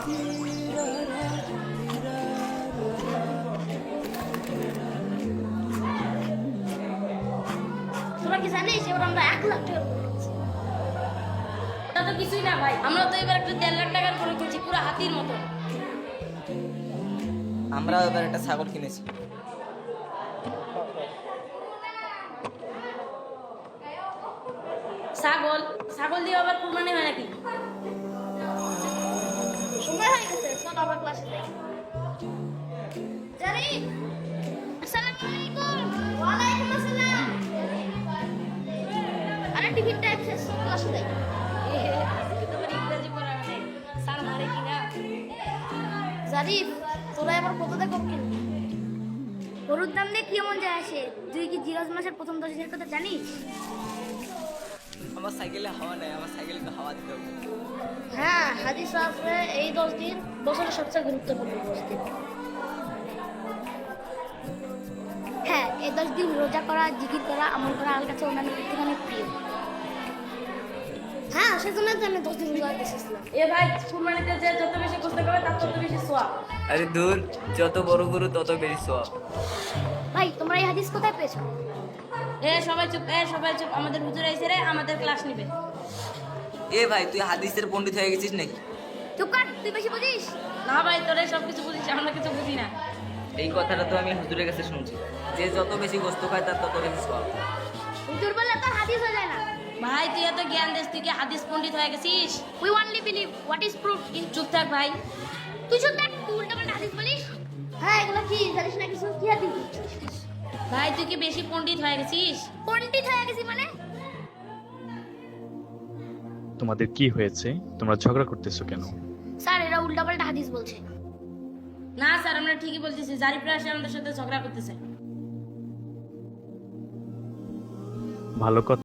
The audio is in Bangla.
তোমরা কি জানিস এবার আমরা 1 লাখ টাকা এটা তো কিছুই না ভাই, আমরা তো এবার একটা 1.5 লাখ টাকার গরু কিনছি পুরো হাতির মতো। আমরা এবার একটা ছাগল কিনেছি। ছাগল ছাগল দিয়ে আবার কুরবানি হয় নাকি? সময় হয়ে গেছে, চল আবার ক্লাসে যাই। জানি আসসালামু আলাইকুম। ওয়ালাইকুম আসসালাম। আরে টিফিনটা শেষ, ক্লাসে যাই। তোমার ইংরেজি পড়া মানে স্যার মারে কিনা? জারিফ, তোরা এবার কত টাকা কিনবি? গরুর দাম দিয়ে কি এমন যায় আসে? তুই কি জিরোজ মাসের প্রথম 10,000 কথা জানিস? আমার সাইকেলে হাওয়া নেই, আমার সাইকেলকে হাওয়া দিতে হবে। হ্যাঁ, হাদিস আছে এই 10 দিন বছরের সবচেয়ে গুরুত্বপূর্ণ 10 দিন। হ্যাঁ, এই 10 দিন রোজা করা, জিকির করা, আমল করা আমার কাছে অন্যান্য দিক থেকে অনেক প্রিয়। হ্যাঁ, সেজন্য তো আমি 10 দিন রোজা রেখেছিলাম। এ ভাই, কুরবানিতে যে যত বেশি গোশত খাবে তার তত বেশি সওয়াব। আরে দূর, যত বড় গরু তত বেশি সওয়াব। ভাই, তোমরা এই হাদিস কোথায় পেয়েছো? সবাই চুপ, সবাই চুপ, আমাদের হুজুর আইছে রে, আমাদের ক্লাস নিবে। এ ভাই, তুই হাদিসের পণ্ডিত হয়ে গেছিস নাকি? চুপ কর, তুই বেশি বুঝিস। না ভাই, তোরে সব কিছু বুঝিস, আমরা কিছু বুঝি না। এই কথাটা তো আমি হুজুরের কাছে শুনছি, যে যত বেশি গোস্ত খায় তার তত বেশি সওয়াব। হুজুর বললে তো হাদিস হয়ে যায় না। ভাই তুই এত জ্ঞান দিস, তুই কি হাদিস পণ্ডিত হয়ে গেছিস? We only believe what is proved in. চুপ থাক ভাই। তুই চুপ থাক, তুই উল্টাপাল্টা হাদিস বলিস। হ্যাঁ, এগুলো কি জানিস না কিছু? কি হাদিস? ভাই তুই কি বেশি পণ্ডিত হয়ে গেছিস? পণ্ডিত হয়ে গেছি মানে? তোমাদের কি হয়েছে? তোমরা ঝগড়া করতেছো কেন? স্যার, এরা উল্টাপাল্টা হাদিস বলছে। না স্যার, আমরা ঠিকই বলতেছি, জারিফরা এসে আমাদের সাথে ঝগড়া করতেছে। ভালো কথা।